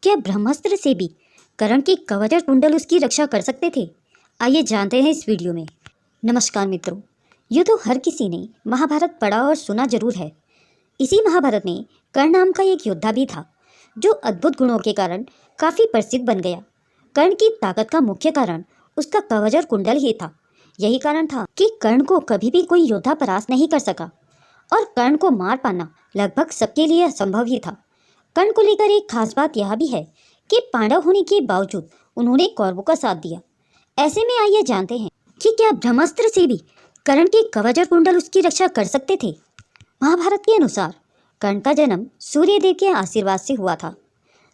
क्या ब्रह्मास्त्र से भी कर्ण की कवच और कुंडल उसकी रक्षा कर सकते थे? आइए जानते हैं इस वीडियो में। नमस्कार मित्रों, यूँ तो हर किसी ने महाभारत पढ़ा और सुना जरूर है। इसी महाभारत में कर्ण नाम का एक योद्धा भी था जो अद्भुत गुणों के कारण काफ़ी प्रसिद्ध बन गया। कर्ण की ताकत का मुख्य कारण उसका कवच और कुंडल ही था। यही कारण था कि कर्ण को कभी भी कोई योद्धा परास्त नहीं कर सका और कर्ण को मार पाना लगभग सबके लिए असंभव ही था। कर्ण को लेकर एक खास बात यह भी है कि पांडव होने के बावजूद उन्होंने कौरवों का साथ दिया। ऐसे में आइए जानते हैं कि क्या ब्रह्मास्त्र से भी कर्ण के कवच और कुंडल उसकी रक्षा कर सकते थे। महाभारत के अनुसार कर्ण का जन्म सूर्यदेव के आशीर्वाद से हुआ था।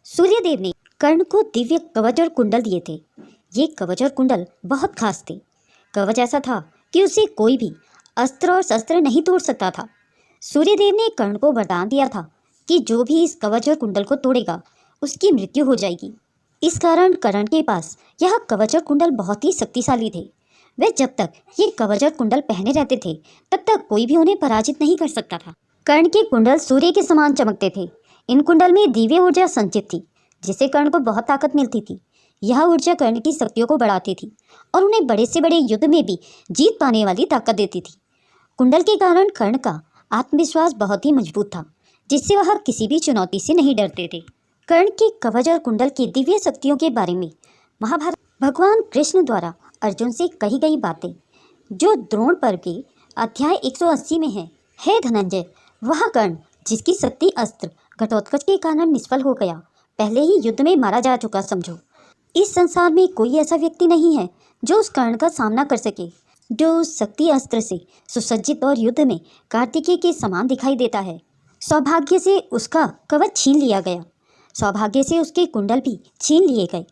सूर्यदेव ने कर्ण को दिव्य कवच और कुंडल दिए थे। ये कवच और कुंडल बहुत खास थे। कवच ऐसा था कि उसे कोई भी अस्त्र और शस्त्र नहीं तोड़ सकता था। सूर्यदेव ने कर्ण को वरदान दिया था कि जो भी इस कवच और कुंडल को तोड़ेगा उसकी मृत्यु हो जाएगी। इस कारण कर्ण के पास यह कवच और कुंडल बहुत ही शक्तिशाली थे। वे जब तक ये कवच और कुंडल पहने रहते थे तब तक कोई भी उन्हें पराजित नहीं कर सकता था। कर्ण के कुंडल सूर्य के समान चमकते थे। इन कुंडल में दिव्य ऊर्जा संचित थी जिससे कर्ण को बहुत ताकत मिलती थी। यह ऊर्जा कर्ण की शक्तियों को बढ़ाती थी और उन्हें बड़े से बड़े युद्ध में भी जीत पाने वाली ताकत देती थी। कुंडल के कारण कर्ण का आत्मविश्वास बहुत ही मजबूत था जिससे वह किसी भी चुनौती से नहीं डरते थे। कर्ण के कवच और कुंडल की दिव्य शक्तियों के बारे में महाभारत भगवान कृष्ण द्वारा अर्जुन से कही गई बातें जो द्रोण पर्व के अध्याय 180 में है। हे धनंजय, वह कर्ण जिसकी शक्ति अस्त्र घटोत्कच के कारण निष्फल हो गया, पहले ही युद्ध में मारा जा चुका समझो। इस संसार में कोई ऐसा व्यक्ति नहीं है जो उस कर्ण का सामना कर सके, जो उस शक्ति अस्त्र से सुसज्जित और युद्ध में कार्तिकेय के समान दिखाई देता है। सौभाग्य से उसका कवच छीन लिया गया, सौभाग्य से उसके कुंडल भी छीन लिए गए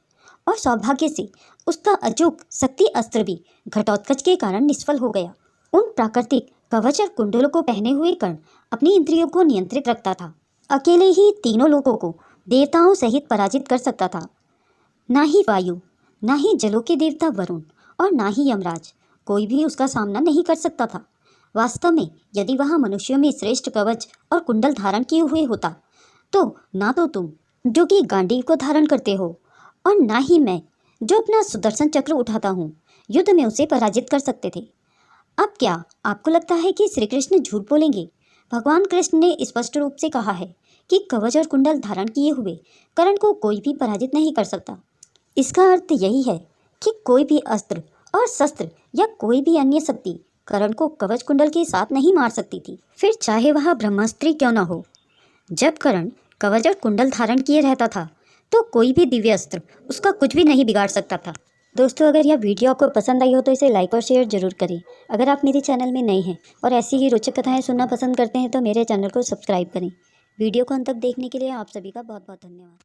और सौभाग्य से उसका अचूक शक्ति अस्त्र भी घटोत्कच के कारण निष्फल हो गया। उन प्राकृतिक कवच और कुंडलों को पहने हुए कर्ण अपनी इंद्रियों को नियंत्रित रखता था। अकेले ही तीनों लोगों को देवताओं सहित पराजित कर सकता था। ना ही वायु, ना ही जलों के देवता वरुण और ना ही यमराज, कोई भी उसका सामना नहीं कर सकता था। वास्तव में यदि वह मनुष्यों में श्रेष्ठ कवच और कुंडल धारण किए हुए होता तो ना तो तुम जो कि गांडीव को धारण करते हो और ना ही मैं जो अपना सुदर्शन चक्र उठाता हूँ युद्ध में उसे पराजित कर सकते थे। अब क्या आपको लगता है कि श्री कृष्ण झूठ बोलेंगे? भगवान कृष्ण ने स्पष्ट रूप से कहा है कि कवच और कुंडल धारण किए हुए कर्ण को कोई भी पराजित नहीं कर सकता। इसका अर्थ यही है कि कोई भी अस्त्र और शस्त्र या कोई भी अन्य शक्ति कर्ण को कवच कुंडल के साथ नहीं मार सकती थी, फिर चाहे वह ब्रह्मास्त्र क्यों न हो। जब कर्ण कवच और कुंडल धारण किए रहता था तो कोई भी दिव्य अस्त्र उसका कुछ भी नहीं बिगाड़ सकता था। दोस्तों, अगर यह वीडियो आपको पसंद आई हो तो इसे लाइक और शेयर जरूर करें। अगर आप मेरे चैनल में नए हैं और ऐसी ही रोचक कथाएं सुनना पसंद करते हैं तो मेरे चैनल को सब्सक्राइब करें। वीडियो को अंत तक देखने के लिए आप सभी का बहुत बहुत धन्यवाद।